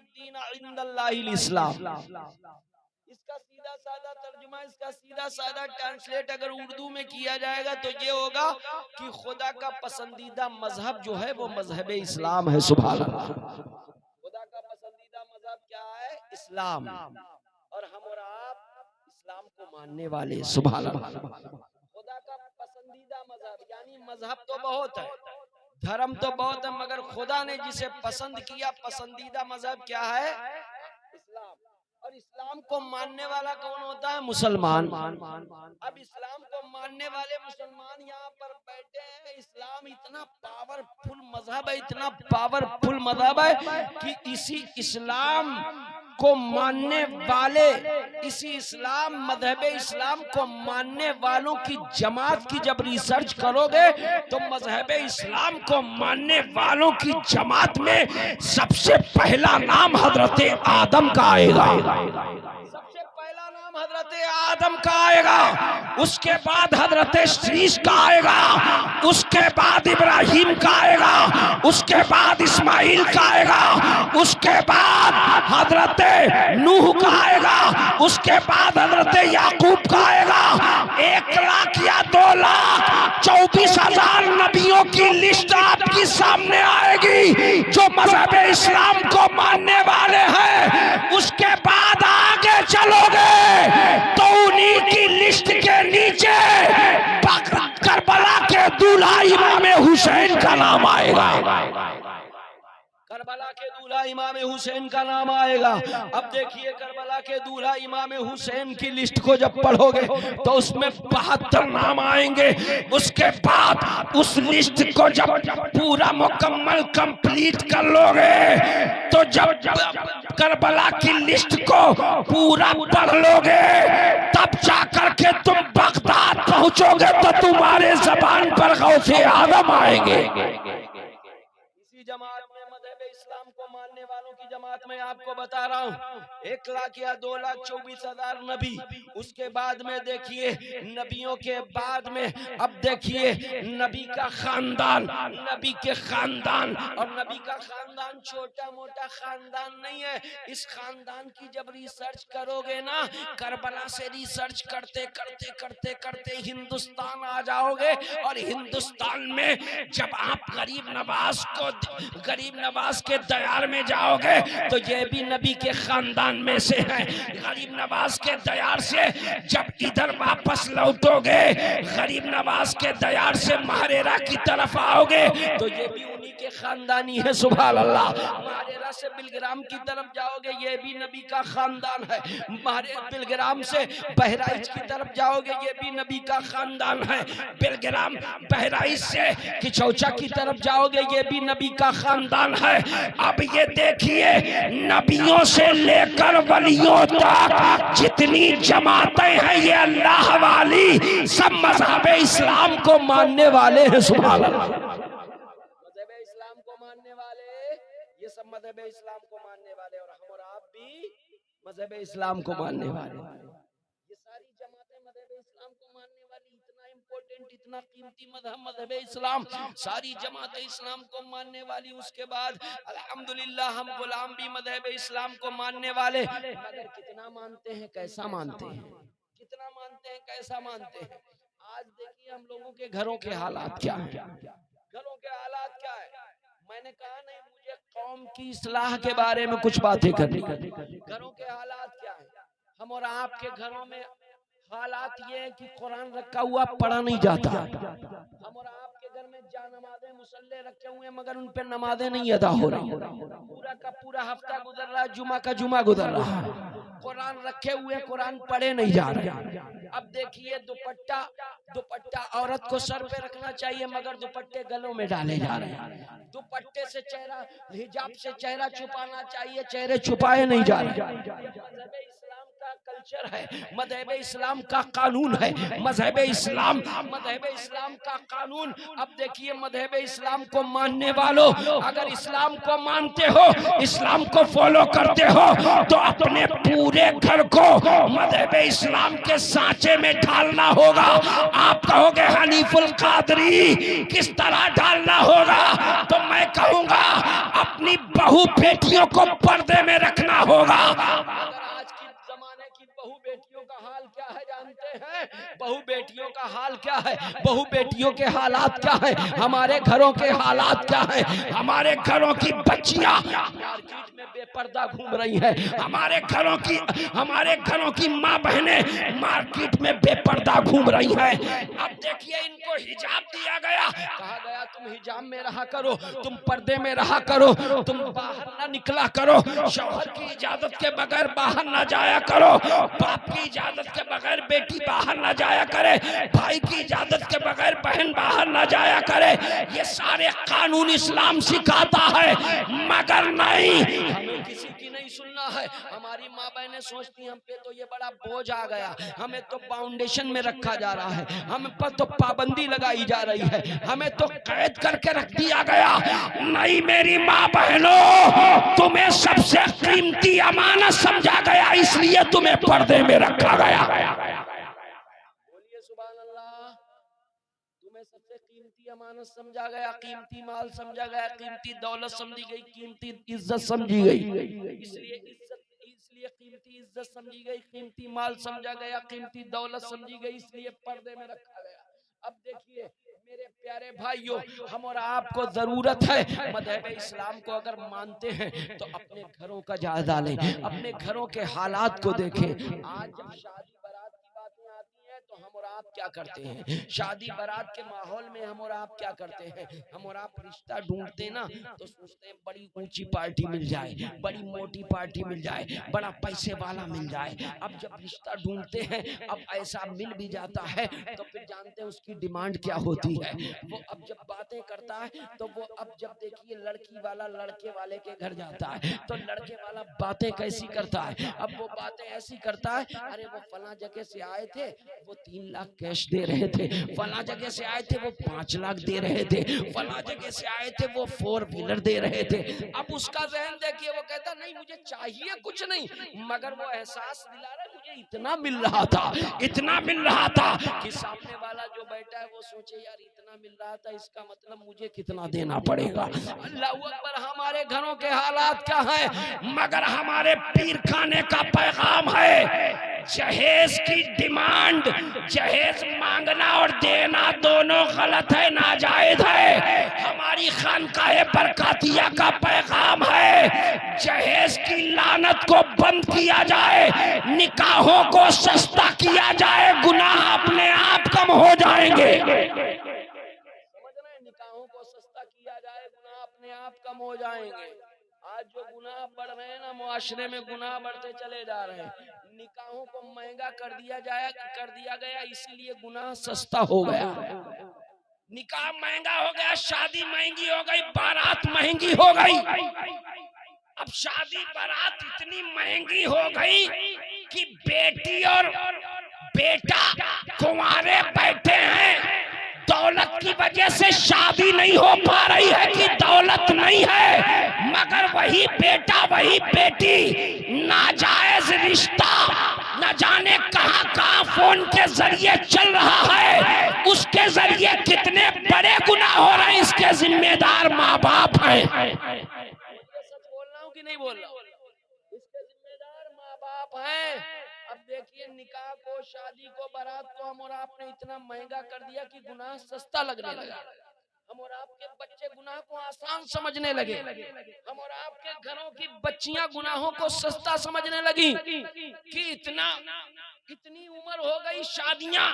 इन्नद्दीन इंदल्लाहिल इस्लाम। इसका सीधा साधा तर्जुमा, इसका सीधा साधा ट्रांसलेट अगर उर्दू में किया जाएगा तो ये होगा कि खुदा का पसंदीदा मजहब जो है वो मजहब इस्लाम है। सुभान अल्लाह। खुदा का पसंदीदा मजहब क्या है? इस्लाम। और हम और आप इस्लाम को मानने वाले। सुभान अल्लाह। खुदा का पसंदीदा मजहब यानी मजहब तो बहुत है, धर्म तो बहुत है, मगर खुदा ने जिसे पसंद किया पसंदीदा मजहब क्या है? इस्लाम। और इस्लाम को मानने वाला कौन होता है? मुसलमान। अब इस्लाम को मानने वाले मुसलमान यहाँ पर बैठे हैं। इस्लाम इतना पावरफुल मजहब है, इतना पावरफुल मजहब है कि इसी इस्लाम को मानने वाले, इसी इस्लाम मजहब इस्लाम को मानने वालों की जमात की जब रिसर्च करोगे तो मजहब इस्लाम को मानने वालों की जमात में सबसे पहला नाम हजरत आदम का आएगा। सबसे पहला नाम हजरत आदम का आएगा, उसके बाद हजरत शीश का आएगा, उसके बाद इब्राहिम का आएगा, उसके बाद इस्माइल का आएगा, उसके बाद हजरत नूह का आएगा, उसके बाद हजरत याकूब का आएगा। 1 लाख या 2 लाख 24,000 नबियों की लिस्ट आपके सामने आएगी जो मजहब इस्लाम को मानने वाले हैं। उसके बाद आगे चलोगे तो उन्हीं की लिस्ट के नीचे करबला के दूल्हा इमाम हुसैन का नाम आएगा। करबला के दूल्हा इमाम हुसैन का नाम आएगा। अब देखिए करबला के दूल्हा इमाम हुसैन की लिस्ट को जब पढ़ोगे तो उसमें 72 नाम आएंगे। उसके बाद उस लिस्ट को जब पूरा मुकम्मल कंप्लीट कर लोगे तो जब करबला की लिस्ट को पूरा पढ़ लोगे तब जाकर के तुम बगदाद पहुंचोगे तो तुम्हारे जबान पर गौसे आदम आएंगे। इसी जमात में मजहब इस्लाम को मानने वालों की जमात में आपको बता रहा हूँ 1 लाख या 2,24,000 नबी। उसके बाद में देखिए नबियों के बाद में अब देखिए नबी का खानदान, नबी के खानदान। और नबी का खानदान छोटा मोटा खानदान नहीं है। इस खानदान की जब रिसर्च करोगे ना, करबला से रिसर्च करते करते करते करते हिंदुस्तान आ जाओगे। और हिंदुस्तान में जब आप गरीब नवाज के दयार में जाओगे तो ये भी नबी के खानदान में से है। गरीब नवाज के दयार से जब इधर वापस लौटोगे, गरीब नवाज के दयार से महारेरा की तरफ आओगे तो ये भी उन्हीं के खानदानी है। सुभान अल्लाह। महारेरा से बिलग्राम की तरफ जाओगे, ये भी नबी का खानदान है। बिलग्राम से बहराइच की तरफ जाओगे, ये भी नबी का खानदान है। बिलग्राम बहराइच से किचौचा की तरफ जाओगे, ये भी नबी का खानदान है। अब ये देखिए नबियों से लेकर वलियों तक जितनी जमातें हैं ये अल्लाह वाली सब मजहब इस्लाम को मानने वाले हैं। सुभान अल्लाह। मजहब इस्लाम को मानने वाले, ये सब मजहब इस्लाम को मानने वाले, और हम और आप भी मजहब इस्लाम को मानने वाले। ये सारी जमातें मजहब इस्लाम को मानने वाली, इतना इम्पोर्टेंट, इतना कीमती मजहब मजहब इस्लाम, सारी जमातें इस्लाम को मानने वाली। उसके बाद अल्हम्दुलिल्लाह हम गुलाम भी मजहब इस्लाम को मानने वाले। मगर कितना मानते हैं, कैसा मानते हैं, कितना मानते हैं, कैसा मानते हैं। आज देखिए हम लोगों के घरों के हालात क्या है, घरों के हालात क्या है। मैंने कहा नहीं, मुझे कौम की इस्लाह के बारे में कुछ बातें करनी। घरों के हालात क्या है। हम और आपके घरों में हालात ये है कि कुरान रखा हुआ पढ़ा नहीं जाता। हम और आपके घर में नमाजें मुसल्ले रखे हुए हैं मगर उन पे नमाजें नहीं अदा हो रही। पूरा का पूरा हफ्ता गुजर रहा है, जुमा का जुमा गुजर रहा है, कुरान रखे हुए, कुरान पढ़े नहीं जा रहे। अब देखिए दुपट्टा औरत को सर पे रखना चाहिए मगर दुपट्टे गलों में डाले जा रहे हैं। दुपट्टे से चेहरा, हिजाब से चेहरा छुपाना चाहिए, चेहरे छुपाए नहीं जा रहे। इस्लाम का कल्चर है, मजहब इस्लाम का कानून है, मजहब इस्लाम का कानून। अब देखिए मजहब इस्लाम को मानने वालों, अगर इस्लाम को मानते हो, इस्लाम को फॉलो करते हो, तो अपने पूरे घर को मजहब इस्लाम के सांचे में ढालना होगा। आप कहोगे हनीफुल कादरी किस तरह ढालना होगा, तो मैं कहूंगा अपनी बहू बेटियों को पर्दे में रखना होगा। आज के जमाने की बहू बेटियों का हाल क्या है जानते हैं? बहू बेटियों का हाल क्या है? बहू बेटियों के हालात क्या है? हमारे घरों के हालात क्या है? हमारे घरों की बच्चियां मार्केट में बेपर्दा घूम रही हैं। हमारे घरों की माँ बहनें मार्केट में बेपर्दा घूम रही हैं। अब देखिए इनको हिजाब दिया गया, कहा गया तुम हिजाब में रहा करो, तुम पर्दे में रहा करो, तुम बाहर ना निकला करो, शौहर की इजाजत के बगैर बाहर ना जाया करो, बाप की इजाजत के बगैर बेटी बाहर ना जाया करे, भाई की इजाजत के बगैर बहन बाहर ना जाया करे। ये सारे कानून इस्लाम सिखाता है, मगर नहीं, हमें किसी की नहीं सुनना है। हमारी माँ बहनें सोचती हम पे तो ये बड़ा बोझ आ गया, हमें तो फाउंडेशन में रखा जा रहा है, हम पर तो पाबंदी लगाई जा रही है, हमें तो कैद करके रख दिया गया। नहीं मेरी माँ बहनों, तुम्हें सबसे कीमती अमानत समझा गया, इसलिए तुम्हें पर्दे में रखा गया। बोलिए सुभान अल्लाह। तुम्हें सबसे कीमती अमानत समझा गया, कीमती माल समझा गया, कीमती दौलत समझी गई, कीमती इज्जत समझी गई, इसलिए कीमती इज्जत समझी गई, कीमती माल समझा गया, कीमती दौलत समझी गई, इसलिए पर्दे में रखा गया। अब देखिए मेरे प्यारे भाइयों, हम और आपको जरूरत है मजहब इस्लाम को अगर मानते हैं तो अपने घरों का जायजा लें, अपने घरों के हालात को देखें। आज जब शादी बारात की बातें आती हैं तो हम और आप क्या करते हैं? शादी बारात के माहौल में हम और आप क्या करते हैं? हम और आप रिश्ता ढूंढते ना तो सोचते हैं बड़ी ऊंची पार्टी मिल जाए, बड़ी मोटी पार्टी मिल जाए, बड़ा पैसे वाला मिल जाए। अब जब रिश्ता ढूंढते हैं, अब ऐसा मिल भी जाता है तो फिर जानते हैं उसकी डिमांड क्या होती है। वो अब जब बातें करता है तो वो अब जब देखिए लड़की वाला लड़के वाले के घर जाता है तो लड़के वाला बातें कैसी करता है? अब वो बातें ऐसी करता है, अरे वो फला जगह से आए थे, वो 3 लाख कैश दे रहे थे, फला जगह से आए थे वो 5 लाख दे रहे थे, फला जगह से आए थे वो 4 व्हीलर दे रहे थे। अब उसका जहन देखिए, वो कहता नहीं मुझे चाहिए कुछ नहीं, मगर वो एहसास दिला रहा है मुझे इतना मिल रहा था, इतना मिल रहा था कि सामने वाला जो बैठा है वो सोचे यार इतना मिल रहा था, इसका मतलब मुझे कितना देना पड़ेगा। अल्लाह अकबर। हमारे घरों के हालात क्या है? मगर हमारे पीर खाने का पैगाम है जहेज की डिमांड, जहेज मांगना और देना दोनों गलत है, नाजायज है। हमारी खानकाहे बरकातिया का पैगाम है जहेज की लानत को बंद किया जाए, निकाहों को सस्ता किया जाए, गुनाह अपने आप कम हो जाएंगे। समझ रहे हैं? निकाहों को सस्ता किया जाए, गुनाह अपने आप कम हो जाएंगे। आज जो गुनाह बढ़ रहे हैं ना, मुआशरे में गुनाह बढ़ते चले जा रहे हैं। निकाहों को महंगा कर दिया गया, इसीलिए गुनाह सस्ता हो गया। निकाह महंगा हो गया, शादी महंगी हो गई, बारात महंगी हो गई। अब शादी बारात इतनी महंगी हो गई कि बेटी और बेटा कुंवारे बैठे हैं, दौलत की वजह से शादी नहीं हो पा रही है कि दौलत नहीं है, मगर वही बेटा वही बेटी नाजायज रिश्ता न जाने कहां कहां फोन के जरिए चल रहा है, उसके जरिए कितने बड़े गुनाह हो रहे हैं, इसके जिम्मेदार माँ बाप हैं। सच बोल रहा हूँ कि नहीं बोल रहा हूँ? इसके जिम्मेदार माँ बाप हैं। अब देखिए निकाह को, शादी को, बारात को हम और आपने इतना महंगा कर दिया कि गुनाह सस्ता लगने लगा। हम और आपके बच्चे गुनाह को आसान समझने लगे, हम और आपके घरों की बच्चियां गुनाहों को सस्ता समझने लगी कि इतनी उम्र हो गई शादियां,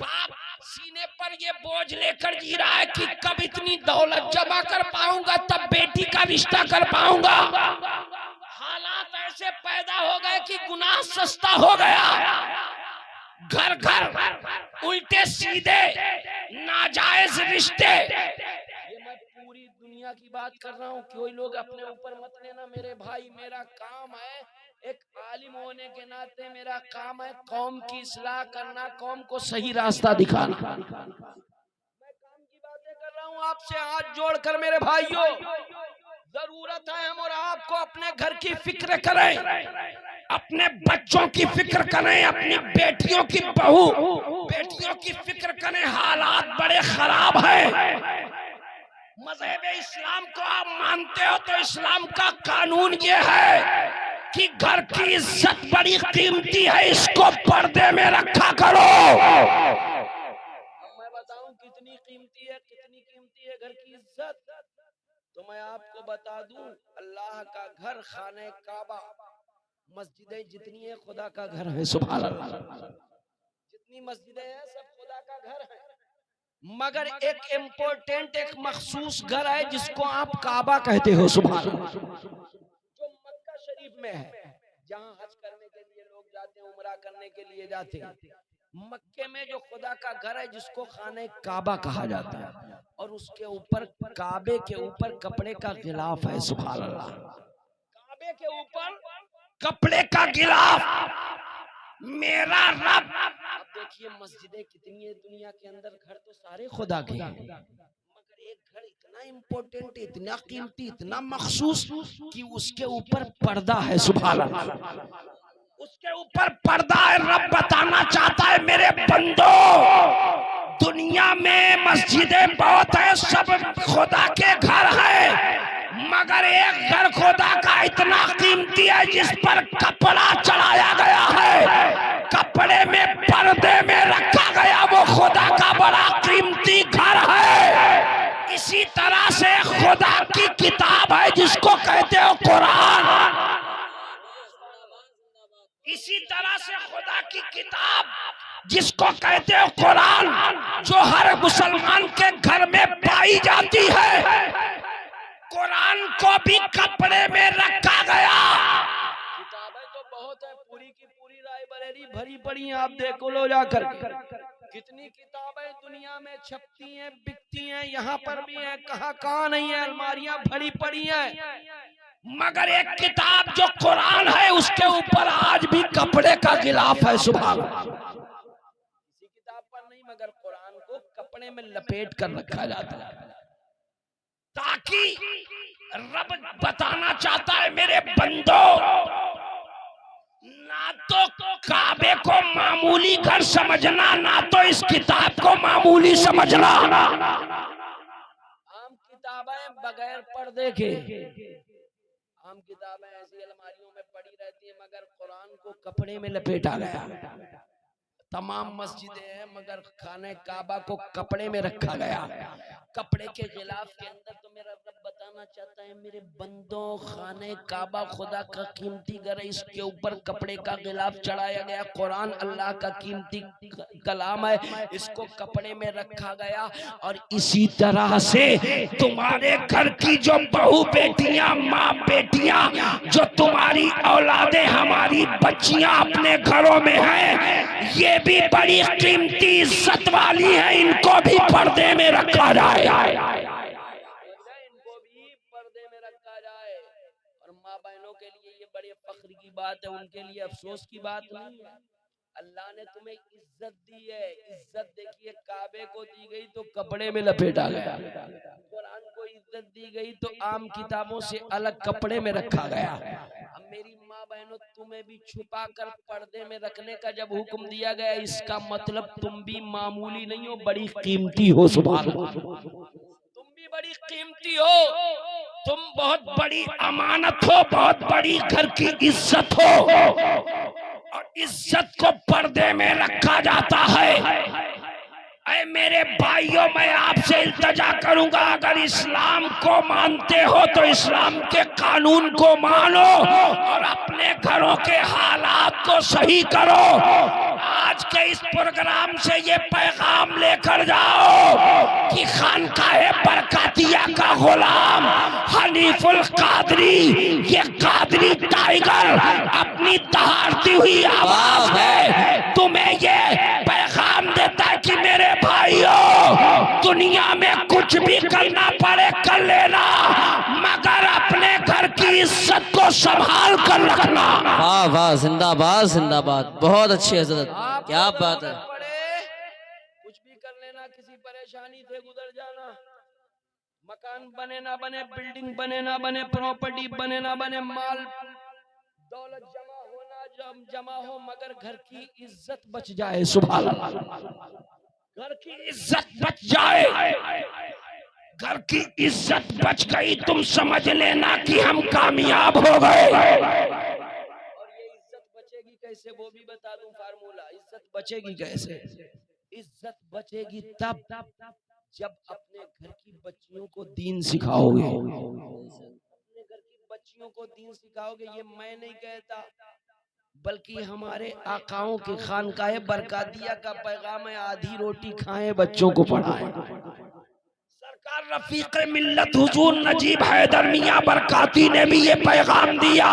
बाप सीने पर ये बोझ लेकर जी रहा है कि कब इतनी दौलत जमा कर पाऊंगा तब बेटी का रिश्ता कर पाऊंगा। हालात ऐसे पैदा हो गए कि गुनाह सस्ता हो गया। घर उल्टे सीधे नाजायज रिश्ते। ये मैं पूरी दुनिया दुनिया की बात कर रहा हूँ, कोई लोग अपने ऊपर मत लेना मेरे भाई। मेरा काम है, एक आलिम होने के नाते मेरा काम है कौम की इस्लाह करना, कौम को सही रास्ता दिखाना। मैं काम की बातें कर रहा हूँ आपसे हाथ जोड़कर मेरे भाइयों। जरूरत है हम और आपको अपने घर की फिक्र करें, अपने बच्चों की फिक्र करें, अपनी बेटियों की बेटियों की फिक्र करें। हालात बड़े खराब हैं। मजहब इस्लाम को आप मानते हो तो इस्लाम का कानून ये है कि घर की इज्जत बड़ी कीमती है, इसको पर्दे में रखा करो। मैं बताऊं कितनी कीमती है, कितनी कीमती है घर की इज्जत, तो मैं आपको बता दूं, अल्लाह का घर खाने काबा, मस्जिदें जितनी है खुदा का घर है। सुभान अल्लाह, जितनी मस्जिदें हैं सब खुदा का घर है, मगर एक इम्पोर्टेंट, एक मखसूस घर है जिसको आप काबा कहते हो। सुभान अल्लाह, जो मक्का शरीफ में है, जहाँ हज करने के लिए लोग जाते हैं, उमरा करने के लिए जाते हैं। मक्के में जो खुदा का घर है जिसको खाने काबा कहा जाता है, और उसके ऊपर, काबे के ऊपर कपड़े का गिलाफ है। सुभान अल्लाह, काबे के ऊपर कपड़े का गिलाफ। मेरा रब, अब देखिए मस्जिदें कितनी है दुनिया के अंदर, घर तो सारे खुदा के हैं, मगर एक घर इतना इम्पोर्टेंट, इतना कीमती, इतना मखसूस कि उसके ऊपर पर्दा है। सुभान अल्लाह, उसके ऊपर पर्दा है। रब बताना चाहता है मेरे बंदो, दुनिया में मस्जिदें बहुत है, सब खुदा के घर है, मगर एक घर खुदा का इतना कीमती है जिस पर कपड़ा चढ़ाया गया है, कपड़े में पर्दे में रखा गया, वो खुदा का बड़ा कीमती घर है। इसी तरह से खुदा की किताब है जिसको कहते हो कुरान। इसी तरह से खुदा की किताब जिसको कहते हो कुरान, जो हर मुसलमान के घर में पाई जाती है, कुरान को भी कपड़े में रखा गया। किताबें तो बहुत है, पूरी की पूरी रायबरेली भरी पड़ी है, आप देखो लो जाकर कितनी किताबें दुनिया में छपती हैं, बिकती हैं, यहाँ पर भी है, कहाँ नहीं है, अलमारियां भरी पड़ी हैं, मगर एक किताब जो कुरान है उसके ऊपर आज भी कपड़े का गिलाफ है। सुभान अल्लाह, किसी किताब पर नहीं, मगर कुरान को कपड़े में लपेट कर रखा जाता है, ताकि रब बताना चाहता है मेरे बंदो, ना तो काबे को मामूली घर समझना, ना तो इस किताब को मामूली समझना। आम किताबें बगैर पर्दे के, आम किताबें ऐसी अलमारियों में पड़ी रहती है, मगर कुरान को कपड़े में लपेटा गया। तमाम मस्जिदें हैं, मगर खाने काबा को कपड़े में रखा गया, कपड़े के गिलाफ के अंदर। तो मेरा रब बताना चाहता है मेरे बंदों, खाने काबा खुदा का कीमती घर है, इसके ऊपर कपड़े का गिलाफ चढ़ाया गया। कुरान अल्लाह का कीमती कलाम है, इसको कपड़े में रखा गया। और इसी तरह से तुम्हारे घर की जो बहू बेटियां, माँ बेटियां, जो तुम्हारी औलादे, हमारी बच्चियां अपने घरों में हैं, ये भी बड़ी कीमती इज्जत वाली है, इनको भी पर्दे में रखा जाए, इनको भी पर्दे में रखा जाए। और माँ बहनों के लिए ये बड़े फख्र की बात है, उनके लिए अफसोस की बात नहीं है। अल्लाह ने तुम्हें इज्जत दी है, इज्जत देखिए, काबे को दी गई तो कपड़े में लपेटा गया, कुरान को इज्जत दी गई तो आम किताबों से अलग कपड़े में रखा गया। अब मेरी माँ बहनों, तुम्हें भी छुपा कर पर्दे में रखने का जब हुक्म दिया गया, इसका मतलब तुम भी मामूली नहीं हो, बड़ी कीमती हो। सुभान अल्लाह, तुम भी बड़ी कीमती हो, तुम बहुत बड़ी अमानत हो, बहुत बड़ी घर की इज्जत हो, और इज्जत को पर्दे में रखा जाता है। ऐ मेरे भाइयों, मैं आपसे इल्तजा करूंगा, अगर इस्लाम को मानते हो तो इस्लाम के कानून को मानो और अपने घरों के हालात को सही करो। आज के इस प्रोग्राम से ये पैगाम लेकर जाओ कि खानकाहे बरकातिया का गुलाम हनीफुल कादरी, ये कादरी टाइगर अपनी दहाड़ती हुई आवाज है तुम्हें ये पैगाम देता है कि मेरे भाइयों, दुनिया में कुछ कुछ भी करना पड़े कर लेना, मगर अपने घर की इज्जत को संभाल कर रखना। वाह वाह, जिंदाबाद जिंदाबाद, बहुत अच्छी हजरत, क्या बात है। कुछ भी कर लेना, किसी परेशानी से गुजर जाना, मकान बने ना बने, बिल्डिंग बने ना बने, प्रॉपर्टी बने ना बने, माल दौलत जमा होना जब जमा हो, मगर घर की इज्जत बच जाए। सुभान अल्लाह, घर की इज्जत बच जाए, घर की इज्जत बच गई, तुम समझ लेना कि हम कामयाब हो गए। और ये इज्जत बचेगी कैसे वो भी बता दूं फार्मूला। इज्जत बचेगी कैसे? इज्जत बचेगी तब जब अपने घर की बच्चियों को दीन सिखाओगे, अपने घर की बच्चियों को दीन सिखाओगे। ये मैं नहीं कहता, बल्कि हमारे आकाओं के खानकाए बरकातिया का पैगाम है, आधी रोटी खाएं बच्चों को पढ़ाएं। सरकार रफीक मिल्लत हुजूर नजीब हैदर मियां बरकाती ने भी ये पैगाम दिया।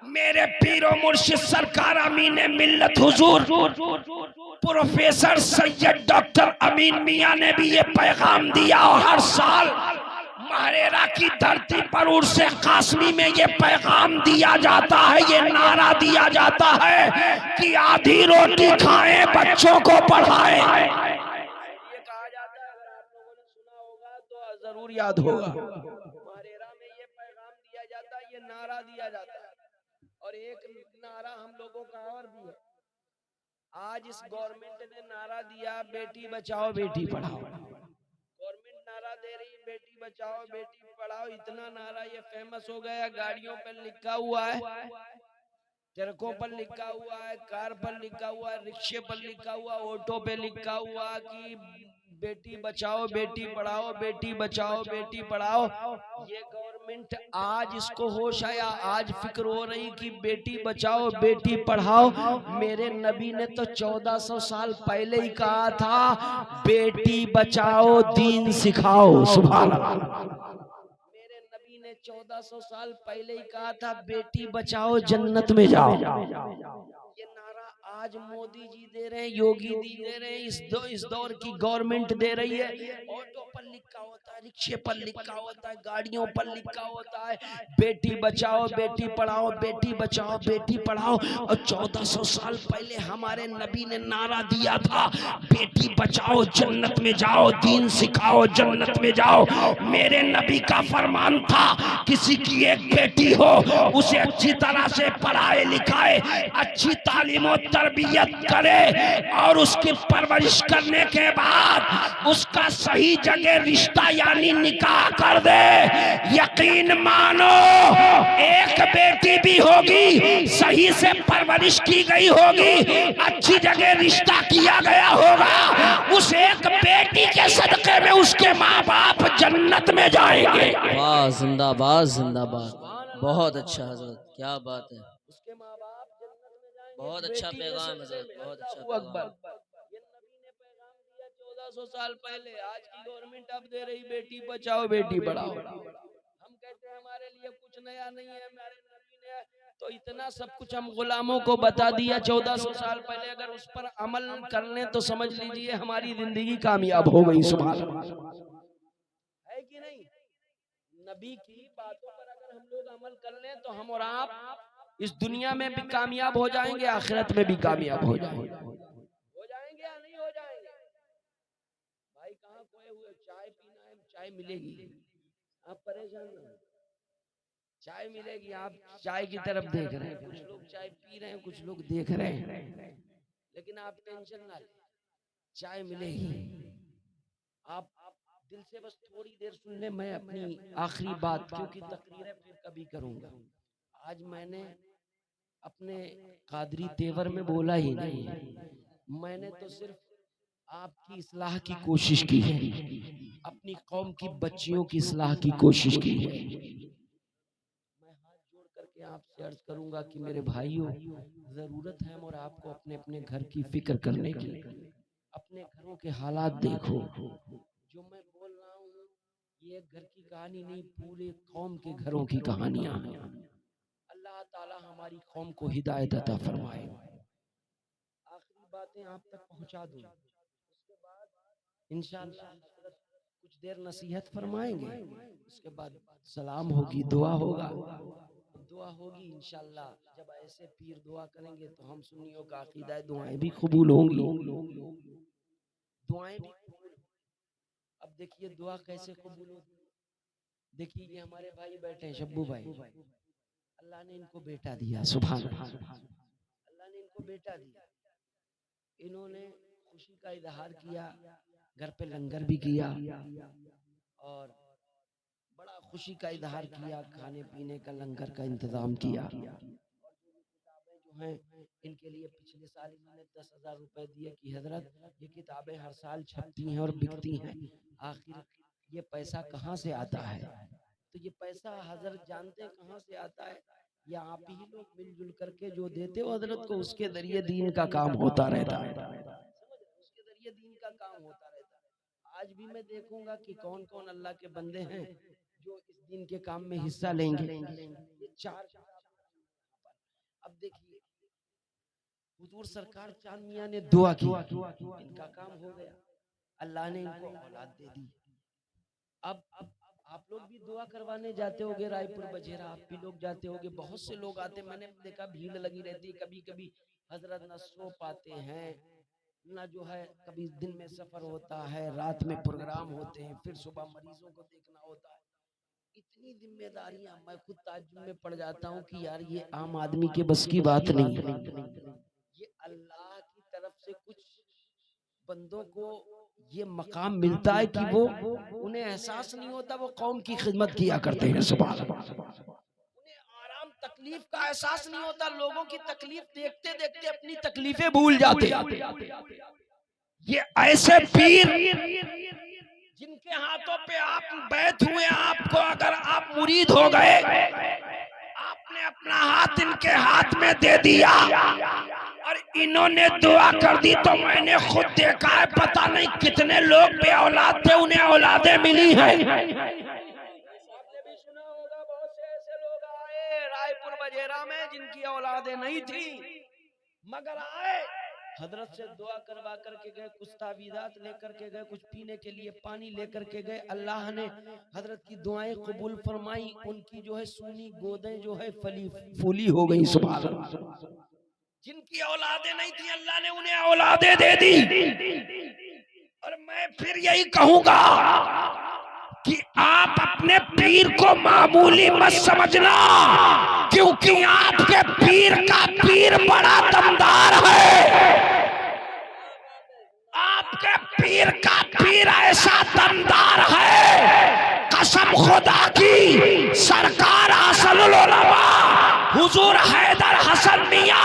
मेरे पीरो मुर्शिद सरकार अमीन मिल्लत हुजूर प्रोफेसर सैयद डॉक्टर अमीन मियां ने भी ये पैगाम दिया। और हर साल महरेरा की धरती पर उर्स कासमी में ये पैगाम दिया जाता है, ये नारा दिया जाता है कि आधी रोटी खाएं बच्चों को पढ़ाएं। ये कहा जाता है, अगर आप लोगों ने सुना होगा तो जरूर याद होगा। महरेरा में ये पैगाम दिया जाता है, ये नारा दिया जाता है। और एक नारा हम लोगों का और भी है। आज इस गवर्नमेंट ने नारा दिया, बेटी बचाओ बेटी पढ़ाओ। गवर्नमेंट नारा दे रही बेटी बचाओ बेटी पढ़ाओ, इतना नारा ये फेमस हो गया, गाड़ियों पर लिखा हुआ है, ट्रकों पर लिखा हुआ है, कार पर लिखा हुआ है, रिक्शे पर लिखा हुआ, ऑटो पे लिखा हुआ कि बेटी बचाओ बेटी पढ़ाओ, बेटी बचाओ बेटी पढ़ाओ। ये गवर्नमेंट आज इसको होश आया, आज फिक्र हो रही कि बेटी बचाओ बेटी पढ़ाओ। मेरे नबी ने तो 1400 साल पहले ही कहा था, बेटी बचाओ दीन सिखाओ। सुभान अल्लाह, मेरे नबी ने 1400 साल पहले ही कहा था, बेटी बचाओ जन्नत में जाओ। ये नारा आज मोदी जी दे रहे हैं, योगी जी दे रहे हैं, इस दौर की गवर्नमेंट दे रही है। ऑटो पर लिखा होता है, रिक्शे पर लिखा होता है, गाड़ियों पर लिखा होता है, बेटी बचाओ बेटी पढ़ाओ, बेटी बचाओ बेटी पढ़ाओ। और 1400 साल पहले हमारे नबी ने नारा दिया था, बेटी बचाओ जन्नत में जाओ, दीन सिखाओ जन्नत में जाओ। मेरे नबी का फरमान था, किसी की एक बेटी हो उसे अच्छी तरह से पढ़ाए लिखाए, अच्छी तालीम और तरबियत करे, और उसकी परवरिश करने के बाद उसका सही जगह रिश्ता यानी निकाह कर दे। यकीन मानो, एक बेटी भी होगी, सही से परवरिश की गई होगी, अच्छी जगह रिश्ता किया गया होगा, उस एक बेटी के सदके में उसके माँ बाप जन्नत में जाएंगे। वाह, जिंदाबाद जिंदाबाद, बहुत अच्छा हजरत, क्या बात है। उसके माँ बाप जन्नत में जाएंगे। बहुत अच्छा पैगाम हजरत, बहुत अच्छा पैगाम। ये नबी ने पैगाम दिया 1400 साल पहले। आज की गवर्नमेंट अब दे रही बेटी बचाओ बेटी पढ़ाओ। हम कहते हैं हमारे लिए कुछ नया नहीं है, हमारे नबी ने तो इतना सब कुछ हम गुलामों को बता दिया 1400 साल पहले। अगर उस पर अमल कर लें तो समझ लीजिए हमारी जिंदगी कामयाब हो गई। सुभान अल्लाह, है कि नहीं? नबी की बातों पर अगर हम लोग अमल कर लें तो हम और आप इस दुनिया में भी कामयाब हो जाएंगे, आखिरत में भी कामयाब हो जाएंगे। हो जाएंगे या नहीं हो जाएंगे? भाई कहाँ खोए हुए? चाय पीना है, चाय मिलेगी, आप परेशान ना हो, चाय मिलेगी। आप चाय की तरफ देख रहे हैं, कुछ लोग चाय पी रहे हैं, कुछ लोग देख रहे हैं, लेकिन आप टेंशन ना लें, चाय मिलेगी। आप दिल से बस थोड़ी देर सुन ले। मैं अपनी आखिरी बात, क्योंकि तकरीरें फिर कभी करूंगा, आज मैंने अपने कादरी तेवर में बोला ही नहीं है, मैंने तो सिर्फ आपकी इस्लाह की कोशिश की है, अपनी कौम की बच्चियों की इस्लाह की कोशिश की है। मैं हाथ जोड़ करके आपसे अर्ज करूंगा कि मेरे भाइयों, जरूरत है और आपको अपने अपने घर की फिक्र करने की। अपने घरों के हालात देखो। जो मैं बोल रहा हूँ ये घर की कहानी नहीं, पूरे कौम के घरों की कहानियां हैं। अल्लाह ताला हमारी कौम को हिदायत अता फरमाए। आखिरी बातें आप तक पहुंचा दूं, उसके बाद इंशाअल्लाह हज़रत देर नसीहत फरमाएंगे, उसके बाद सलाम होगी, दुआ होगा, दुआ होगी इंशाल्लाह। जब ऐसे पीर दुआ करेंगे तो हम सुन्नियों का अकीदा है दुआएं भी कबूल होंगी, दुआएं भी कबूल। अब देखिए दुआ कैसे कबूल होती। देखिए ये हमारे भाई बैठे हैं शब्बू भाई, अल्लाह ने इनको बेटा दिया, सुभान अल्लाह, अल्लाह ने इनको बेटा दिया। इन्होंने खुशी का इजहार किया, घर पे लंगर भी किया और बड़ा खुशी का इजहार किया, खाने पीने का लंगर का इंतजाम किया। और किताबें जो हैं इनके लिए पिछले साल इन्होंने 10,000 रुपए दिए कि हजरत ये किताबें हर साल छपती हैं और बिकती हैं, आखिर ये पैसा कहाँ से आता है? तो ये पैसा हजरत जानते हैं कहाँ से आता है, या आप ही लोग मिलजुल करके जो देते हो हजरत को, उसके जरिए दीन का काम होता रहता है, उसके जरिए दीन का काम होता रहता है। आज भी मैं देखूंगा कि कौन कौन अल्लाह के बंदे हैं जो इस दिन के काम में हिस्सा लेंगे। ये चार, अब देखिए हुजूर सरकार चांद मियां ने दुआ की, इनका काम हो गया, अल्लाह ने इनको औलाद दे दी। अब आप लोग भी दुआ करवाने जाते होगे, रायपुर बजेरा आप भी लोग जाते होगे, बहुत से लोग आते, मैंने देखा भीड़ लगी रहती, कभी कभी हजरत न सो पाते हैं ना, जो है कभी दिन में सफर होता है, रात में प्रोग्राम होते हैं, फिर सुबह मरीजों को देखना होता है, इतनी जिम्मेदारियां, मैं खुद ताज्जुब में पड़ जाता हूँ कि यार ये आम आदमी के बस की बात नहीं है। ये अल्लाह की तरफ से कुछ बंदों को ये मकाम मिलता है कि वो उन्हें एहसास नहीं होता, वो कौम की खिदमत किया करते हैं, सुभान अल्लाह। उन्हें आराम तकलीफ का एहसास नहीं होता, लोगों की तकलीफ देखते देखते अपनी तकलीफें भूल जाते। ये ऐसे पीर जिनके हाथों पे आप बैठ हुए, आपको अगर आप मुरीद हो गए, आपने अपना हाथ इनके हाथ में दे दिया और इन्होंने दुआ कर दी, तो मैंने खुद देखा है, पता नहीं कितने लोग बे औलाद थे, उन्हें औलादें मिली हैं। आपने भी सुना होगा, बहुत से ऐसे लोग आए रायपुर बजेरा में जिनकी औलादें नहीं थी, मगर आए हजरत से दुआ करवा करके गए, कुछ तावीज़ात लेकर के गए, कुछ पीने के लिए पानी लेकर के गए, अल्लाह ने हजरत की दुआएं कबूल फरमाई, उनकी जो है सूनी गोदें जो है फली फूली हो गई, सुभान अल्लाह। जिनकी औलादें नहीं थी अल्लाह ने उन्हें औलादें दे दी। और मैं फिर यही कहूंगा कि आप अपने पीर को मामूली मत समझना, क्योंकि आपके पीर का पीर बड़ा दमदार है। आपके पीर का पीर ऐसा दमदार है, कसम खुदा की, सरकार हसनुल उलमा हुजूर हैदर हसन मियां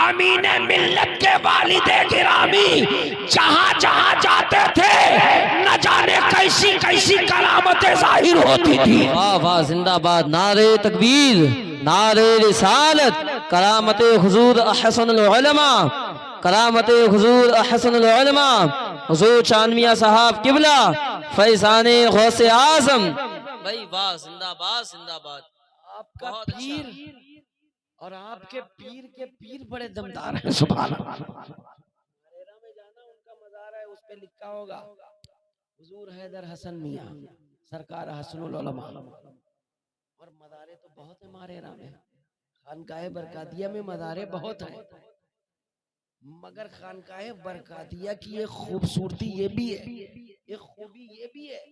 अमीन मिल्लत के वालिदे गिरामी जहां जहां जाते थे न जाने कैसी कैसी करामतें जाहिर होती थी। वाह वाह, जिंदाबाद, नारे तकबीर, नारे रिसालत, करामत हुजूर अहसनुल उलमा, करामत हुजूर अहसनुल उलमा, हुजूर चांद मियां साहब किबला फैजाने गौसे आजम। भाई वाह, जिंदाबाद जिंदाबाद। आपका पीर और आपके पीर के पीर बड़े दमदार हैं, सुभान अल्लाह। मरेरा में जाना, उनका मज़ार है, उस पे लिखा होगा हुजूर हैदर हसन मियां सरकार हसनुल उलमा। और मज़ारे तो बहुत है मरेरा में, खानकाहे बरकातिया में मज़ारे बहुत हैं, मगर खानकाहे बरकातिया की एक खूबसूरती ये भी है, एक खूबी ये भी है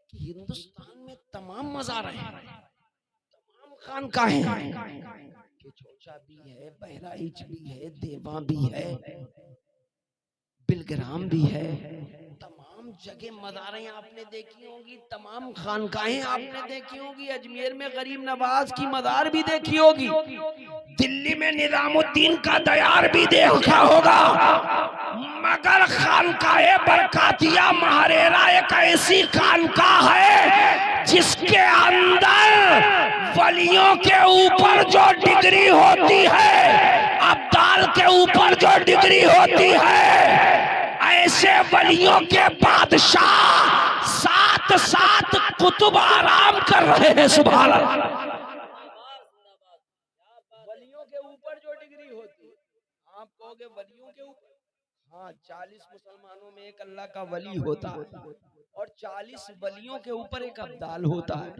कि हिंदुस्तान में तमाम मज़ार हैं, तमाम खानकाहे हैं, कि चोचा भी है, बहराइच भी है, देवा भी है, बिलग्राम भी है, तमाम जगह मज़ारें आपने देखी होंगी, तमाम खानकाहें आपने देखी होंगी। अजमेर में गरीब नवाज की मज़ार भी देखी होगी, दिल्ली में निजामुद्दीन का दयार भी देखा होगा, मगर खानकाहे बरकातिया महरेरा एक ऐसी खानकाह है जिसके अंदर वलियों के ऊपर जो डिग्री होती है, अब्दाल के ऊपर जो डिग्री होती है, ऐसे वलियों के बादशाह साथ साथ कुतुब आराम कर रहे हैं, सुभान अल्लाह। वलियों के ऊपर जो डिग्री होती है, आप कहोगे वलियों के ऊपर, हाँ, 40 मुसलमानों में एक अल्लाह का वली होता है और 40 वलियों के ऊपर एक अब्दाल होता है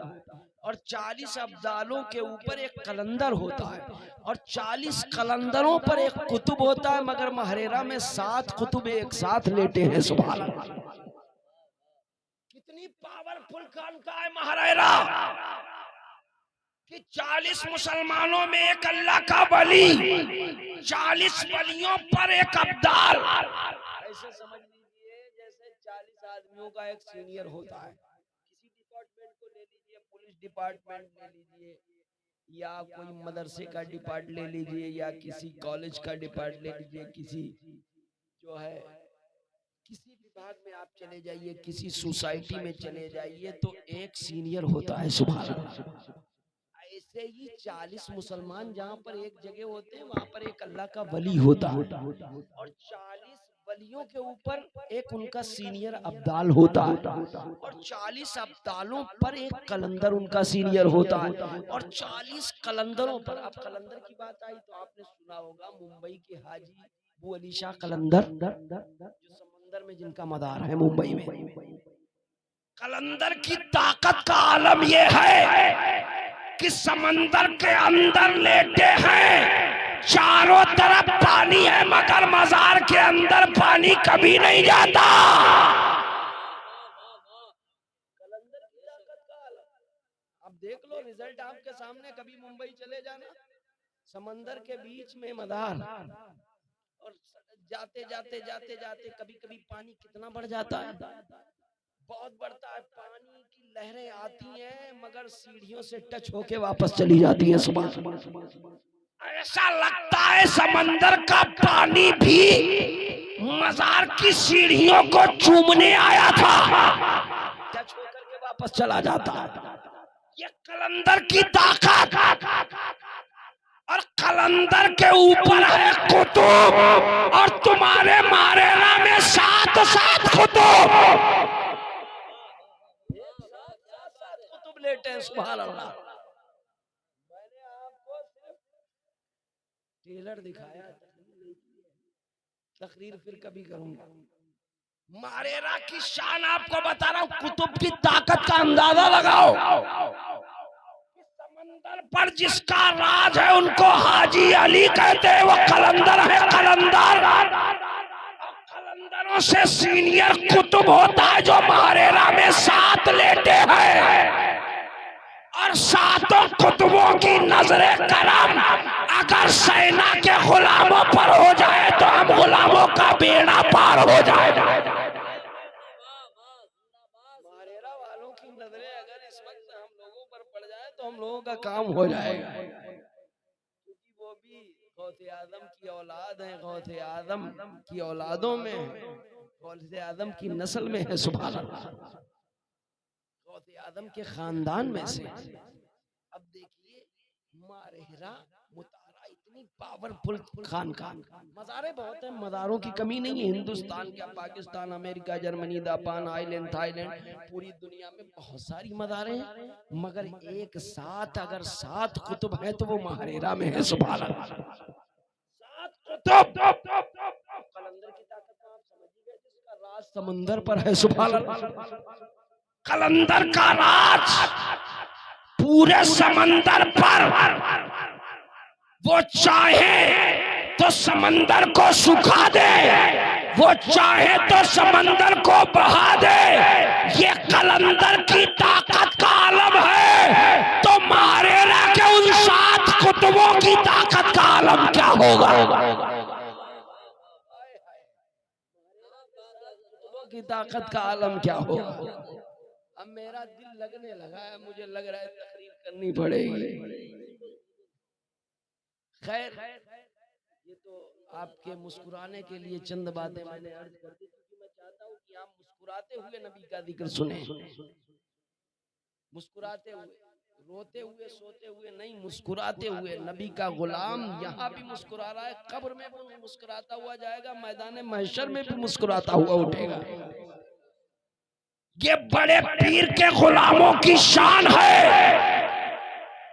और 40 अब्दालों के ऊपर एक कलंदर होता है और 40 कलंदरों पर एक कुतुब होता है। मगर महरेरा में 7 कुतुब एक साथ लेटे हैं। सुभान अल्लाह, कितनी पावरफुल खानका है महरेरा कि 40 मुसलमानों में एक अल्लाह का वली, 40 वलियों पर एक अब्दाल। ऐसे समझ लीजिए जैसे 40 आदमियों का एक सीनियर होता है। किसी डिपार्टमेंट को ले लीजिए, पुलिस डिपार्टमेंट ले लीजिए या कोई मदरसे का डिपार्ट ले लीजिए या किसी कॉलेज का डिपार्ट ले लीजिए, किसी जो है किसी विभाग में आप चले जाइए, किसी सोसाइटी में चले जाइए तो एक सीनियर होता है। सुभान अल्लाह, ऐसे ही 40 मुसलमान जहाँ पर एक जगह होते हैं वहां पर एक अल्लाह का वली होता है और 40 वलियों के ऊपर एक उनका सीनियर अब्दाल होता है और 40 अब्दालों पर एक कलंदर उनका सीनियर होता है और 40 कलंदरों पर। अब कलंदर की बात आई तो आपने सुना होगा मुंबई के हाजी अबू अली शाह कलंदर, जो समंदर में जिनका मदार है मुंबई में। कलंदर की ताकत का आलम यह है कि समंदर के अंदर लेटे हैं, चारों तरफ पानी है मगर मजार के अंदर पानी कभी नहीं जाता। कलंदर की ताकत का आलम। अब देख लो रिजल्ट आपके सामने, कभी मुंबई चले जाना, समंदर के बीच में मदार और जाते जाते जाते जाते कभी कभी पानी कितना बढ़ जाता है, बहुत बढ़ता है। पानी की लहरें आती हैं मगर सीढ़ियों से टच होके वापस चली जाती हैं। सुबह ऐसा लगता है समंदर का पानी भी मजार की सीढ़ियों को चूमने आया था, टच होकर के वापस चला जाता है। ये कलंदर की ताकत। और कलंदर के ऊपर है कुतुब और तुम्हारे मारेरा में 7 कुतुब लेटे हैं। सुभान अल्लाह, मैंने आपको सिर्फ ट्रेलर दिखाया, तकरीर फिर कभी करूंगा। मारेरा की शान आपको बता रहा हूं, कुतुब की ताकत का अंदाजा लगाओ। समंदर पर जिसका राज है उनको हाजी अली कहते हैं, वो कलंदर है। कलंदर कलंदरों से सीनियर कुतुब होता है जो मारेरा में 7 लेटे हैं और 7 कुतुबों की नजरे करम अगर सेना के गुलामों पर हो जाए तो हम गुलामों का बेड़ा पार हो जाए। मारेरा वालों की नजरें अगर इस वक्त हम लोगों पर पड़ जाए तो हम लोगों का काम हो जाएगा, क्योंकि वो भी गौसे आदम की औलाद है, गौसे आदम की औलादों में है, गौसे आदम की नस्ल में है। सुभान अल्लाह, आदम के खानदान में से। अब देखिए मारेरा मुतारा इतनी पावरफुल खानकान, मज़ारे बहुत हैं, मज़ारों की कमी नहीं है। हिंदुस्तान क्या, Pakistan, America, Germany, Japan, island, Thailand, पूरी दुनिया में बहुत सारी मज़ारे हैं मगर एक साथ अगर 7 कुतुब हैं तो वो मारेरा में है। सुभान अल्लाह, 7 कुतुब। कलंदर की ताकत आप समझिए, जिसका राज समंदर पर है। सुभान अल्लाह, कलंदर का राज पूरे समंदर पर, वो चाहे तो समंदर को सुखा दे, वो चाहे तो समंदर को बहा दे। ये कलंदर की ताकत का आलम है तो मारेरा के उन 7 कुतुबों की ताकत का आलम क्या होगा। की ताकत का आलम क्या होगा। अब मेरा दिल लगने लगा है, मुझे लग रहा है तकरीर करनी पड़ेगी। खैर, ये तो आपके मुस्कुराने के लिए चंद बातें मैंने अर्ज कर दी, क्योंकि मैं चाहता हूँ कि आप मुस्कुराते हुए नबी का जिक्र सुने, मुस्कुराते हुए, रोते हुए सोते हुए नहीं, मुस्कुराते हुए। नबी का गुलाम यहाँ भी मुस्कुरा रहा है, कब्र में भी मुस्कुराता हुआ जाएगा, मैदान महशर में भी मुस्कुराता हुआ उठेगा। ये बड़े पीर के गुलामों की शान है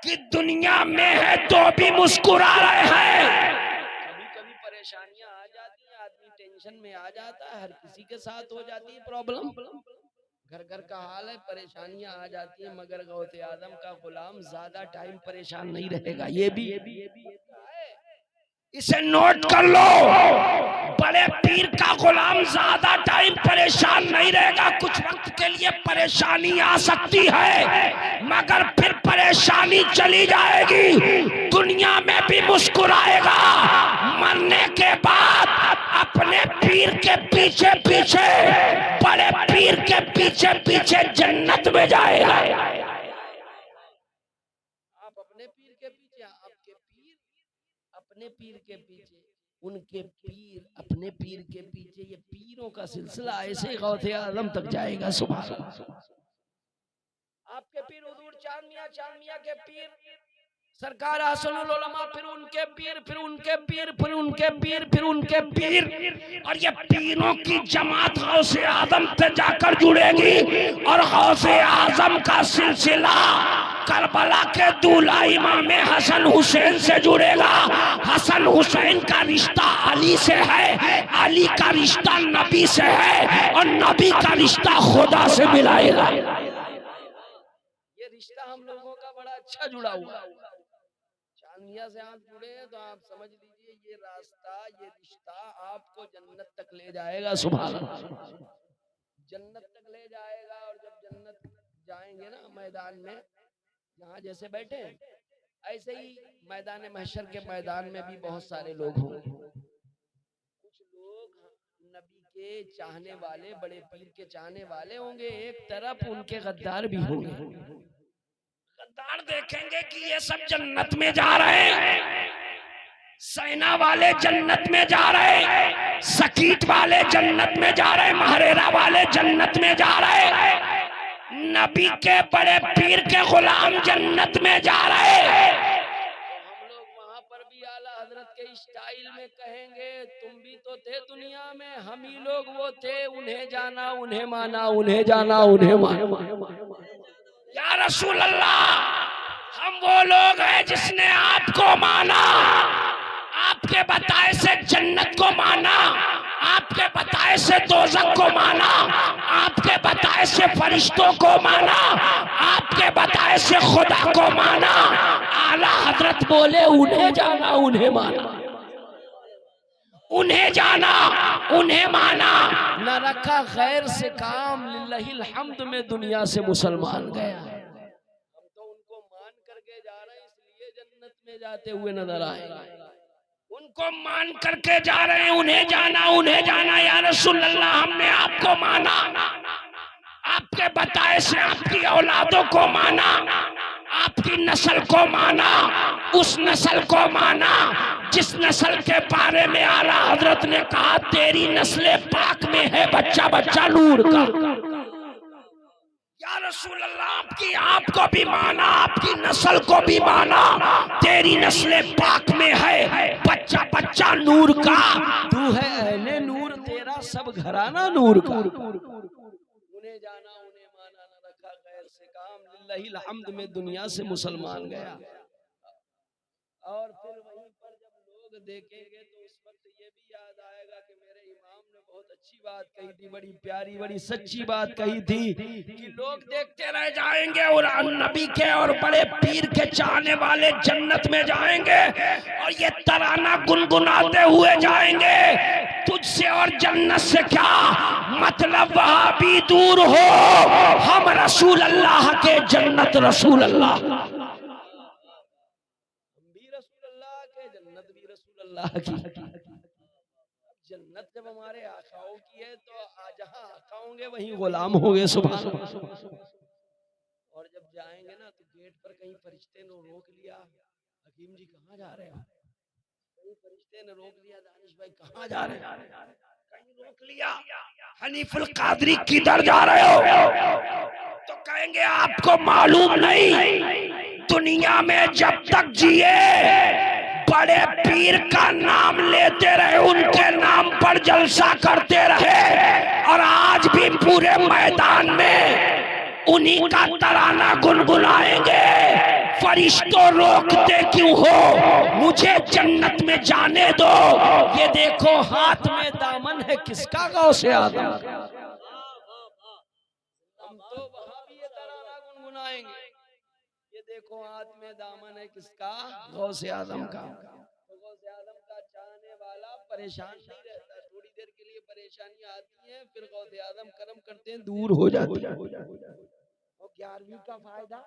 कि दुनिया में है तो भी मुस्कुरा रहे हैं। कभी कभी परेशानियां आ जाती हैं, आदमी टेंशन में सामने आ जाता है, हर किसी के साथ हो जाती है प्रॉब्लम। घर घर का हाल है, परेशानियां आ जाती हैं, मगर गौसे आजम का गुलाम ज्यादा टाइम परेशान नहीं रहेगा। ये भी इसे नोट कर लो, बड़े पीर का गुलाम ज्यादा टाइम परेशान नहीं रहेगा। कुछ वक्त के लिए परेशानी आ सकती है, मगर फिर परेशानी चली जाएगी। दुनिया में भी मुस्कुराएगा, मरने के बाद अपने पीर के पीछे पीछे, बड़े पीर के पीछे पीछे जन्नत में जाएगा। आप अपने पीर के पीछे, आपके पीर अपने पीर के पीछे, उनके पीर अपने पीर के पीछे। ये पीरों का सिलसिला ऐसे गौसे आजम तक जाएगा। सुभान अल्लाह। आपके पीर हुजूर चांद मियां के पीर सरकार हसनुल उलमा, फिर उनके पीर, फिर उनके पीर, फिर उनके पीर, फिर उनके पीर, और ये पीरों की जमात गौसे आजम से जाकर जुड़ेगी। और गौसे आजम का सिलसिला करबला के दूल्हा इमाम हसन हुसैन से जुड़ेगा। हसन हुसैन का रिश्ता अली से है, अली का रिश्ता नबी से है, और नबी का रिश्ता खुदा से मिलाएगा। ये रिश्ता हम लोगों का बड़ा अच्छा जुड़ा हुआ। चांदनिया से आप जुड़े हैं तो आप समझ लीजिए ये रास्ता, ये रिश्ता आपको जन्नत तक ले जाएगा। सुभान अल्लाह। जन्नत तक ले जाएगा। और जब जन्नत जाएंगे ना, मैदान में यहाँ जैसे बैठे हैं, ऐसे ही मैदान महशर के मैदान में भी बहुत सारे लोग होंगे। कुछ लोग नबी के चाहने वाले, बड़े पीर के चाहने वाले होंगे, एक तरफ उनके गद्दार भी होंगे। गद्दार देखेंगे कि ये सब जन्नत में जा रहे हैं, सेना वाले जन्नत में जा रहे हैं, सकीट वाले जन्नत में जा रहे हैं, महरेरा वाले जन्नत में जा रहे हैं, नबी के बड़े पीर के गुलाम जन्नत में जा रहे हैं। हम लोग वहां पर भी आला हजरत के स्टाइल में कहेंगे, तुम भी तो थे दुनिया में, हम ही लोग वो थे, उन्हें जाना उन्हें माना, उन्हें जाना उन्हें माना। या रसूल अल्लाह, हम वो लोग हैं जिसने आपको माना, आपके बताए से जन्नत को माना, आपके बताए से दोज़ख को माना, आपके बताए से फरिश्तों को माना, आपके बताए से खुदा को माना। आला हजरत बोले, उन्हें जाना उन्हें माना, उन्हें जाना उन्हें माना। न रखा गैर से काम, लिल्लाहिल हम्द में दुनिया से मुसलमान गया। हम तो उनको मान करके जा रहे हैं, इसलिए जन्नत में जाते हुए नजर आएंगे। उनको मान करके जा रहे हैं, उन्हें जाना। या रसूल अल्लाह, हमने आपको माना, आपके बताए से आपकी औलादों को माना, आपकी नस्ल को माना, उस नस्ल को माना जिस नस्ल के बारे में आला हजरत ने कहा, तेरी नस्ल पाक में है बच्चा बच्चा नूर का। या रसूल अल्लाह, आपको भी माना, आपकी नस्ल को भी माना, तेरी नस्ल पाक में है बच्चा बच्चा नूर का। तू है अहले नूर, तेरा सब घराना नूर का। उन्हें जाना उन्हें माना, न रखा गैर से काम, लिल्लाहिल हम्द में दुनिया से मुसलमान गया। और फिर वहीं पर जब लोग देखेंगे तो उस वक्त ये भी याद आएगा कि मेरे इमाम ने बहुत अच्छी बात कही थी, बड़ी प्यारी बड़ी सच्ची बात कही थी कि लोग देखते रह जाएंगे और नबी के और बड़े पीर के चाहने वाले जन्नत में जाएंगे, और ये तराना गुनगुनाते हुए जाएंगे, तुझसे और जन्नत से क्या मतलब, वहां भी दूर हो, हम रसूल अल्लाह के जन्नत रसूल अल्लाह, की जन्नत जब हमारे आकाओं की है तो जहां आका होंगे वहीं गुलाम होंगे। सुभान अल्लाह। और जब जाएंगे ना तो गेट पर कहीं फरिश्ते ने रोक लिया, हकीम जी कहाँ जा रहे हैं, कहीं फरिश्ते ने रोक लिया, दानिश भाई कहाँ जा रहे हैं, कहीं रोक लिया, हनीफुल कादरी किधर जा रहे हो, तो कहेंगे आपको मालूम नहीं, दुनिया में जब तक जिए बड़े पीर का नाम लेते रहे, उनके नाम पर जलसा करते रहे, और आज भी पूरे मैदान में उन्हीं का तराना गुनगुनाएंगे। फरिश्तों रोकते क्यों हो मुझे जन्नत में जाने दो। ये देखो हाथ में दामन है किसका, गौसे आदम का। हम तो वहां भी ये तराना गुनगुनाएंगे, ये देखो हाथ में दामन है किसका, गौसे आदम का। तो गौसे आदम का चाहने वाला परेशान नहीं रहता, थोड़ी देर के लिए परेशानी आती है, फिर गौसे आदम करम करते हैं, दूर हो जाती है। और 11वीं का फायदा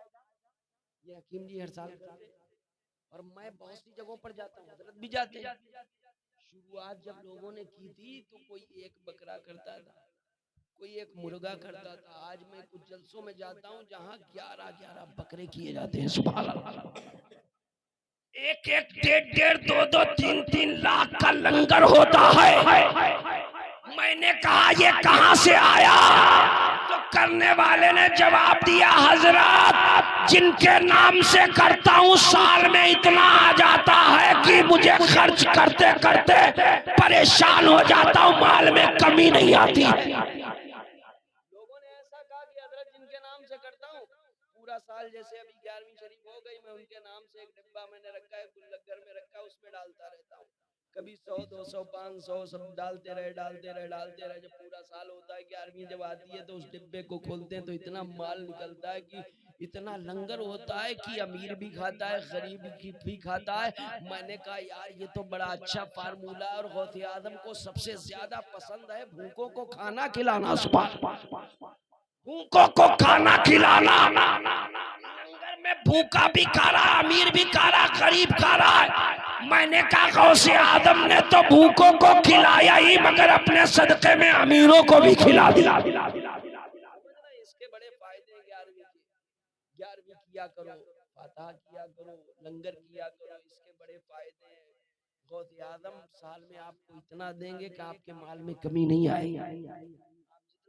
ये हकीम जी हर साल करते हैं, और मैं बहुत सी जगहों पर जाता हूँ, हजरत भी जाते हैं। शुरुआत जब लोगों ने की थी तो कोई एक बकरा करता था, कोई एक मुर्गा करता था। आज मैं कुछ जलसों में जाता हूँ जहाँ 11-11 बकरे किए जाते हैं। सुभान अल्लाह। एक एक 1.5, 2-2, 3-3 लाख का लंगर होता है। मैंने कहा ये कहां से आया? तो करने वाले ने जवाब दिया, हजरत जिनके नाम से करता हूँ साल में इतना आ जाता है कि मुझे खर्च करते करते परेशान हो जाता हूँ, माल में कमी नहीं आती। लोगों ने ऐसा कहा कि हजरत जिनके नाम से करता हूँ पूरा साल, जैसे अभी 11वीं शरीफ हो गई, मैं उनके नाम से एक डिब्बा मैंने रखा है, गुल्लक घर में रखा है, उसमें डालता रहता हूँ। कभी 100, 200, 500 सब डालते रहे। जब पूरा साल होता है, 11वीं जब आती है तो उस डिब्बे को खोलते हैं तो इतना माल निकलता है कि इतना लंगर होता है कि अमीर भी खाता है, गरीब भी खाता है। मैंने कहा यार ये तो बड़ा अच्छा फार्मूला है, और गौसे आदम को सबसे ज्यादा पसंद है भूखों को खाना खिलाना। भूखों को खाना खिलाना, लंगर में भूखा भी खा रहा, अमीर भी खा रहा, गरीब खा रहा है। मैंने कहा गौसे आदम ने तो भूखों को खिलाया ही, मगर अपने सदके में अमीरों को भी खिला दिया। इसके बड़े फायदे 11वीं के। 11वीं किया करो, फातहा किया करो, लंगर किया करो, इसके बड़े फायदे हैं। गौसे आदम साल में आपको इतना देंगे कि आपके माल में कमी नहीं आएगी।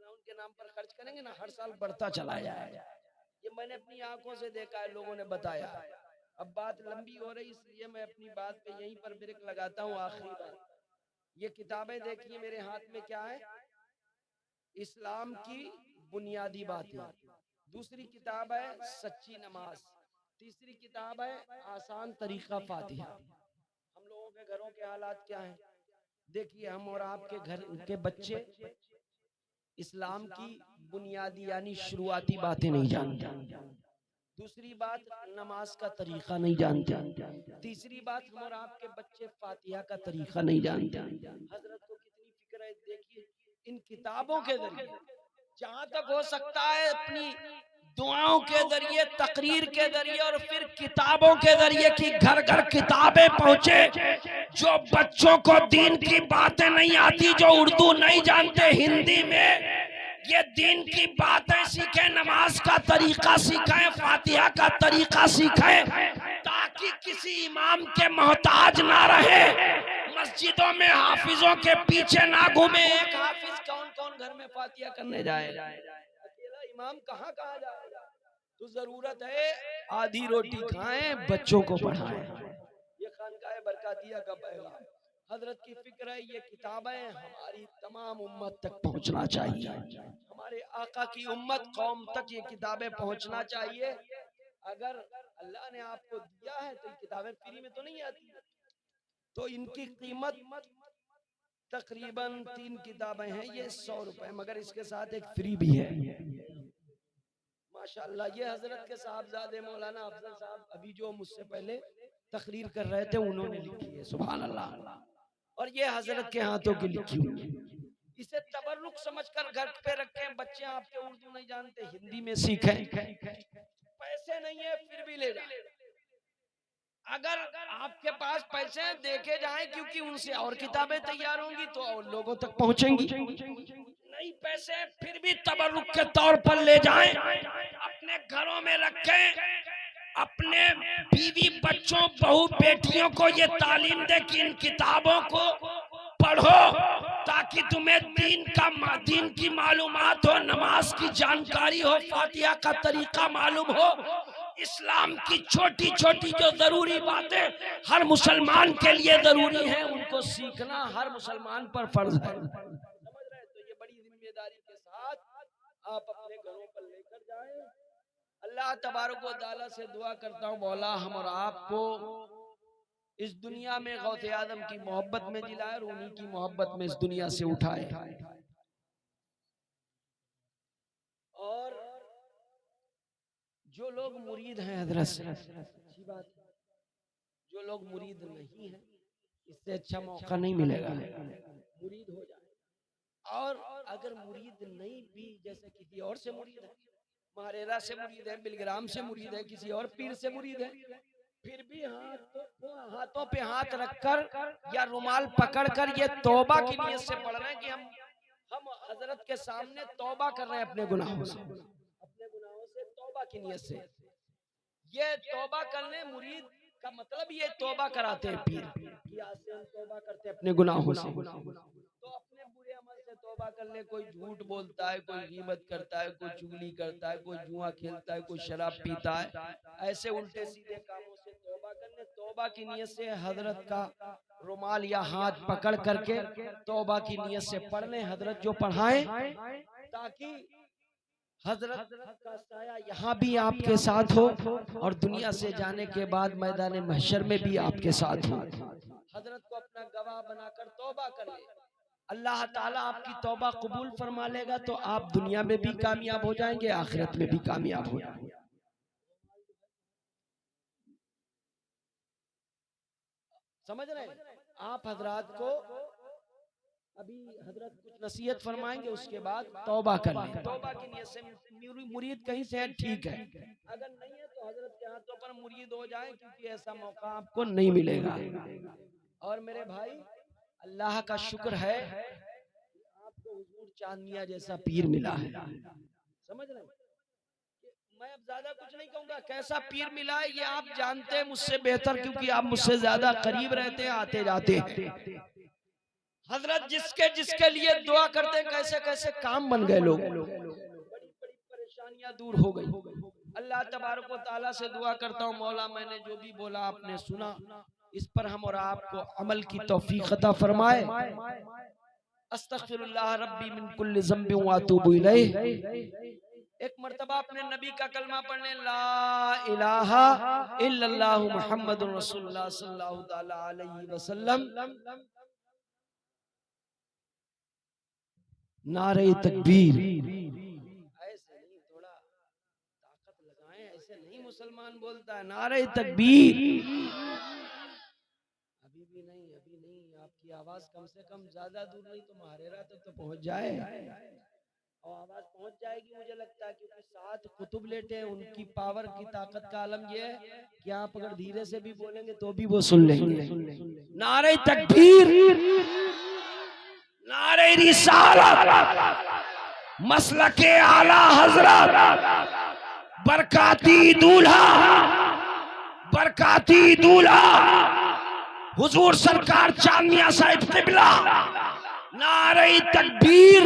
उनके नाम पर खर्च करेंगे ना, हर साल बढ़ता चला जाएगा। ये मैंने अपनी आंखों से देखा है, लोगों ने बताया। अब बात लंबी हो रही, इसलिए मैं अपनी बात पे यहीं पर ब्रेक लगाता हूँ। आखिरी बात, ये किताबें देखिए मेरे हाथ में क्या है, इस्लाम की बुनियादी बातें। दूसरी किताब है सच्ची नमाज। तीसरी किताब है आसान तरीका फातिहा। हम लोगों के घरों के हालात क्या हैं देखिए, हम और आपके घर के बच्चे इस्लाम की बुनियादी यानी शुरुआती बातें नहीं जानते। दूसरी बात, नमाज का तरीका नहीं जानते। तीसरी बात, हम और आपके बच्चे फातिहा का तरीका नहीं जानते। हजरत को कितनी फिक्र है, देखिए इन किताबों के जरिए जहां तक हो सकता है अपनी दुआओं के जरिए, तकरीर के जरिए, और फिर किताबों के जरिए कि घर घर किताबें पहुंचे। जो बच्चों को दीन की बातें नहीं आती, जो उर्दू नहीं जानते, हिंदी में ये दीन की बातें सीखें, नमाज का तरीका सीखें, फातिहा का तरीका सीखें, ताकि किसी इमाम के मोहताज ना रहे, मस्जिदों में हाफिजों के पीछे ना घूमे। एक हाफिज कौन कौन घर में फातिहा करने जाए, अकेला इमाम कहाँ कहाँ जाएगा। तो जरूरत है आधी रोटी खाएं, बच्चों को पढ़ाएं। ये खानकाह बरकातिया का पैगाम। हजरत की फिक्र है, ये किताबें हमारी तमाम उम्मत तक पहुंचना चाहिए। हमारे आका की उम्मत कौम तक ये किताबें पहुंचना चाहिए। अगर अल्लाह ने आपको दिया है तो ये किताबें फ्री में तो नहीं आती, तो इनकी कीमत तकरीबन 3 किताबें हैं, ये 100 रुपए, मगर इसके साथ एक फ्री भी है। माशाअल्लाह, ये हजरत के साहबजादे मौलाना अफजल साहब अभी जो मुझसे पहले तकरीर कर रहे थे, उन्होंने लिखी है। सुभान अल्लाह। और ये हजरत के हाथों की लिखी हुई है। इसे तबर्रुक समझकर घर पे रखें। बच्चे आपके उर्दू नहीं जानते, हिंदी में सीखें। पैसे नहीं है फिर भी ले जाएं। अगर आपके पास पैसे हैं देखे जाएं, क्योंकि उनसे और किताबें तैयार होंगी तो और लोगों तक पहुंचेंगी। नहीं पैसे फिर भी तबर्रुक के तौर पर ले जाएं, अपने घरों में रखें। अपने बीवी बच्चों बहू बेटियों को ये तालीम दे कि इन किताबों को पढ़ो, ताकि तुम्हें दीन की मालूमात हो, नमाज की जानकारी हो, फातिहा का तरीका मालूम हो। इस्लाम की छोटी छोटी जो जरूरी बातें हर मुसलमान के लिए जरूरी हैं, उनको सीखना हर मुसलमान पर फर्ज है। समझ रहे? तो ये बड़ी जिम्मेदारी के साथ आप अपने घरों पर लेकर जाएं। अल्लाह तबारक व तआला से दुआ करता हूँ, मौला हम और आपको इस दुनिया में गौसे आदम की मोहब्बत में जिलाए और उन्हीं की मोहब्बत में इस दुनिया से उठाए। और जो लोग मुरीद हैं हजरत से, अच्छी बात, जो लोग मुरीद नहीं है इससे अच्छा मौका नहीं मिलेगा मुरीद हो जाए। और अगर मुरीद नहीं भी, जैसे किसी और से मुरीद है, मारेरा से मुरीद है, बिलग्राम से मुरीद है, किसी और पीर से मुरीद है, फिर भी हाथों पे हाथ रखकर या रुमाल पकड़कर ये तौबा की नीयत से पढ़ रहे हैं कि हम हजरत के सामने तौबा कर रहे हैं अपने गुनाहों से, तौबा की नीयत से। ये तौबा करने मुरीद का मतलब ये तौबा कराते हैं पीर कि आज से हम तौबा करते हैं अपने गुनाहों से। तो अपने बुरे अमल से तौबा कर ले। कोई झूठ बोलता है, कोई गीबत करता है, कोई चुगली करता है, कोई जुआ खेलता है, कोई शराब पीता है, ऐसे उल्टे सीधे कामों से तौबा करने। तौबा की नीयत से हजरत का रुमाल या हाथ पकड़ करके तौबा की नीयत से पढ़ लें, हजरत जो पढ़ाएं, ताकि हजरत का साया यहाँ भी आपके साथ हो और दुनिया से जाने के बाद मैदान महशर में भी आपके साथ हो। हजरत को अपना गवाह बनाकर तौबा कर ले, अल्लाह ताला आपकी तौबा कबूल फरमा लेगा, तो आप दुनिया में भी कामयाब हो जाएंगे, आखिरत में भी कामयाब हो जाएंगे। समझ रहे हैं आप? हजरत को अभी हजरत कुछ नसीहत फरमाएंगे, उसके बाद तौबा कर लें। तौबा की नियत से मुरीद कहीं से है, ठीक है, अगर नहीं है तो हजरत के हाथों पर मुरीद हो जाए, क्योंकि ऐसा मौका आपको नहीं मिलेगा। और मेरे भाई, अल्लाह का शुक्र है आपको हुजूर चांद मियां जैसा पीर मिला है। समझ रहे हैं? मैं अब ज्यादा कुछ नहीं कहूंगा, कैसा पीर मिला है ये आप जानते हैं मुझसे बेहतर, क्योंकि आप मुझसे ज्यादा करीब रहते हैं, आते जाते। हजरत जिसके लिए दुआ करते हैं, कैसे कैसे काम बन गए लोग, बड़ी बड़ी परेशानियां दूर हो गई। अल्लाह तबारक व तआला से दुआ करता हूँ, मौला मैंने जो भी बोला आपने सुना, इस पर हम और आपको अमल की तौफीक अता फरमाए। अस्तगफिरुल्लाह रब्बी मिन कुल्लि ज़ंबिन व अतूबु इलैह। एक मर्तबा अपने नबी का कलमा पढ़ने, ला इलाहा इल्लल्लाह मुहम्मदुर रसूलुल्लाह सल्लल्लाहु तआला अलैहि वसल्लम। नारे तकबीर। ऐसे नहीं, थोड़ा ताकत लगाएं, ऐसे नहीं मुसलमान बोलता है, नारे तकबीर। अभी नहीं, आपकी आवाज कम से कम ज्यादा दूर नहीं तो मारेरा तक तो पहुंच जाए, और आवाज पहुंच जाएगी मुझे लगता है, क्योंकि 7 कुतुब लेटे हैं, उनकी पावर की ताकत का आलम ये है कि आप अगर धीरे से भी बोलेंगे तो भी वो सुन लेंगे। नारे तकबीर, नारे रिसालत, मसलके आला हजरत, बरकाती दूल्हा, बरकाती दूल्हा हुजूर सरकार चांद मियां साहिब क़िबला। नारे तकबीर,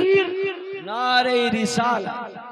नारे रिसालत।